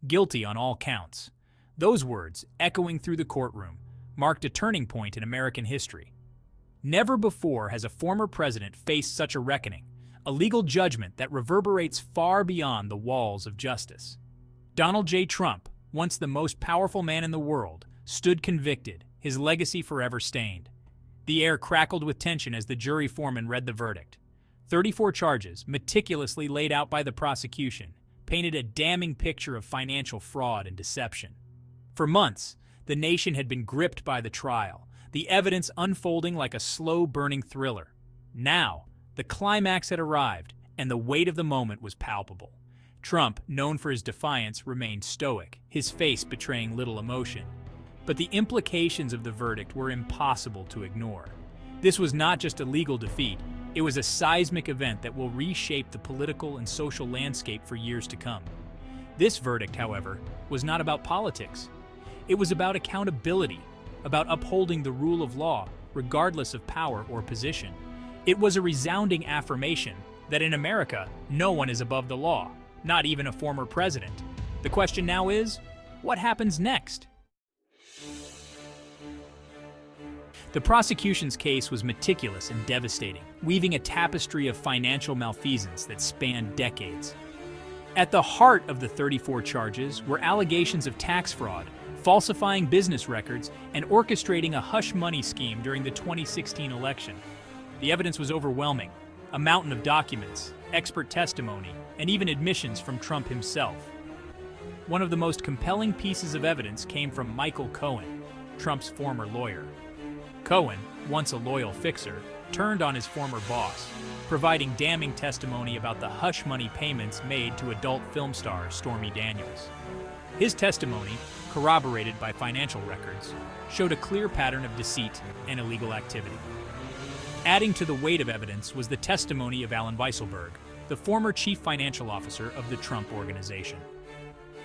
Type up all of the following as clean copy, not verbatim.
guilty on all counts. Those words, echoing through the courtroom, marked a turning point in American history. Never before has a former president faced such a reckoning, a legal judgment that reverberates far beyond the walls of justice. Donald J. Trump, once the most powerful man in the world, stood convicted, his legacy forever stained. The air crackled with tension as the jury foreman read the verdict. 34 charges, meticulously laid out by the prosecution, painted a damning picture of financial fraud and deception. For months, the nation had been gripped by the trial, the evidence unfolding like a slow-burning thriller. Now, the climax had arrived, and the weight of the moment was palpable. Trump, known for his defiance, remained stoic, his face betraying little emotion. But the implications of the verdict were impossible to ignore. This was not just a legal defeat, it was a seismic event that will reshape the political and social landscape for years to come. This verdict, however, was not about politics. It was about accountability, about upholding the rule of law, regardless of power or position. It was a resounding affirmation that in America, no one is above the law, not even a former president. The question now is, what happens next? The prosecution's case was meticulous and devastating, weaving a tapestry of financial malfeasance that spanned decades. At the heart of the 34 charges were allegations of tax fraud, falsifying business records, and orchestrating a hush money scheme during the 2016 election. The evidence was overwhelming, a mountain of documents, expert testimony, and even admissions from Trump himself. One of the most compelling pieces of evidence came from Michael Cohen, Trump's former lawyer. Cohen, once a loyal fixer, turned on his former boss, providing damning testimony about the hush money payments made to adult film star Stormy Daniels. His testimony, corroborated by financial records, showed a clear pattern of deceit and illegal activity. Adding to the weight of evidence was the testimony of Allen Weisselberg, the former chief financial officer of the Trump Organization.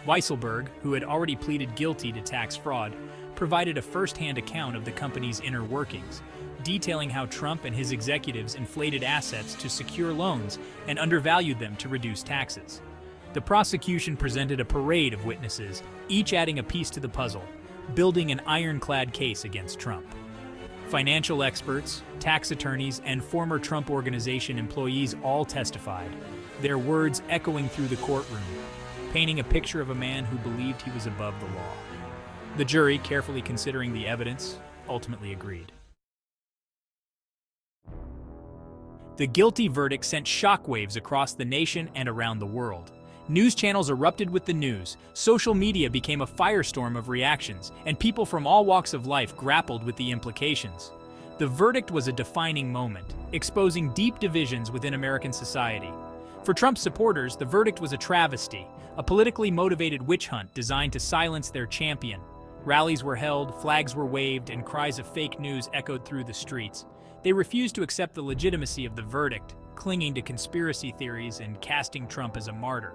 Weisselberg, who had already pleaded guilty to tax fraud, provided a first-hand account of the company's inner workings, detailing how Trump and his executives inflated assets to secure loans and undervalued them to reduce taxes. The prosecution presented a parade of witnesses, each adding a piece to the puzzle, building an ironclad case against Trump. Financial experts, tax attorneys, and former Trump Organization employees all testified, their words echoing through the courtroom, painting a picture of a man who believed he was above the law. The jury, carefully considering the evidence, ultimately agreed. The guilty verdict sent shockwaves across the nation and around the world. News channels erupted with the news, social media became a firestorm of reactions, and people from all walks of life grappled with the implications. The verdict was a defining moment, exposing deep divisions within American society. For Trump supporters, the verdict was a travesty, a politically motivated witch hunt designed to silence their champion. Rallies were held, flags were waved, and cries of fake news echoed through the streets. They refused to accept the legitimacy of the verdict, clinging to conspiracy theories and casting Trump as a martyr.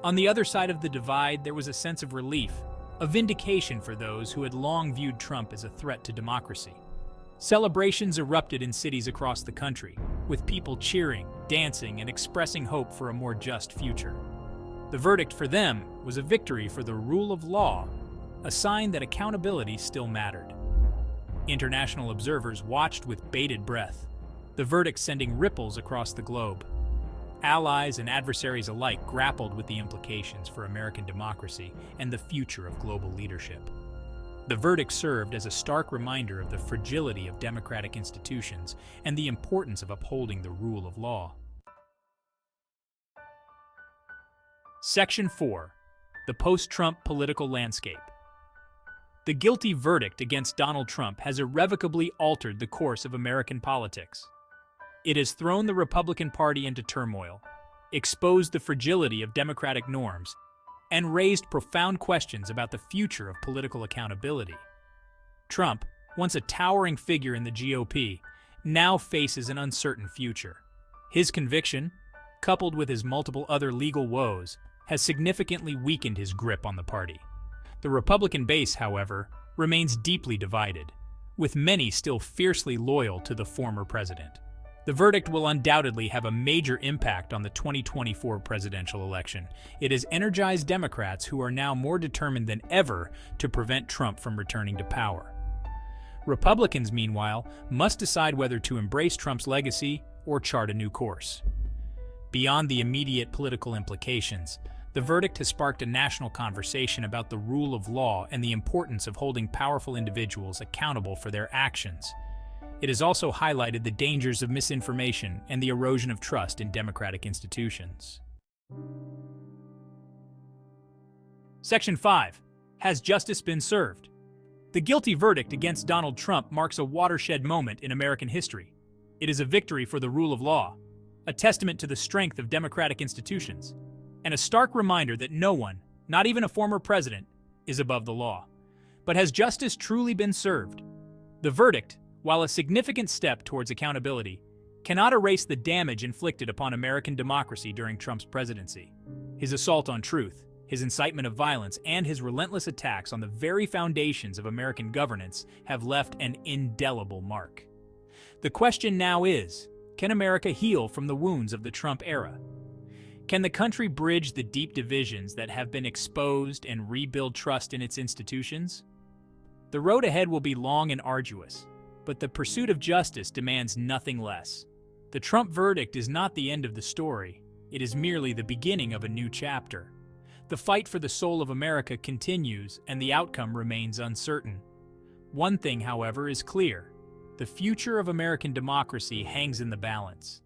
On the other side of the divide, there was a sense of relief, a vindication for those who had long viewed Trump as a threat to democracy. Celebrations erupted in cities across the country, with people cheering, dancing, and expressing hope for a more just future. The verdict for them was a victory for the rule of law, a sign that accountability still mattered. International observers watched with bated breath, the verdict sending ripples across the globe. Allies and adversaries alike grappled with the implications for American democracy and the future of global leadership. The verdict served as a stark reminder of the fragility of democratic institutions and the importance of upholding the rule of law. Section 4. The Post-Trump Political Landscape. The guilty verdict against Donald Trump has irrevocably altered the course of American politics. It has thrown the Republican Party into turmoil, exposed the fragility of democratic norms, and raised profound questions about the future of political accountability. Trump, once a towering figure in the GOP, now faces an uncertain future. His conviction, coupled with his multiple other legal woes, has significantly weakened his grip on the party. The Republican base, however, remains deeply divided, with many still fiercely loyal to the former president. The verdict will undoubtedly have a major impact on the 2024 presidential election. It has energized Democrats who are now more determined than ever to prevent Trump from returning to power. Republicans, meanwhile, must decide whether to embrace Trump's legacy or chart a new course. Beyond the immediate political implications, the verdict has sparked a national conversation about the rule of law and the importance of holding powerful individuals accountable for their actions. It has also highlighted the dangers of misinformation and the erosion of trust in democratic institutions. Section 5. Has justice been served? The guilty verdict against Donald Trump marks a watershed moment in American history. It is a victory for the rule of law, a testament to the strength of democratic institutions, and a stark reminder that no one, not even a former president, is above the law. But has justice truly been served? The verdict, while a significant step towards accountability, cannot erase the damage inflicted upon American democracy during Trump's presidency. His assault on truth, his incitement of violence, and his relentless attacks on the very foundations of American governance have left an indelible mark. The question now is, can America heal from the wounds of the Trump era? Can the country bridge the deep divisions that have been exposed and rebuild trust in its institutions? The road ahead will be long and arduous, but the pursuit of justice demands nothing less. The Trump verdict is not the end of the story. It is merely the beginning of a new chapter. The fight for the soul of America continues, and the outcome remains uncertain. One thing, however, is clear. The future of American democracy hangs in the balance.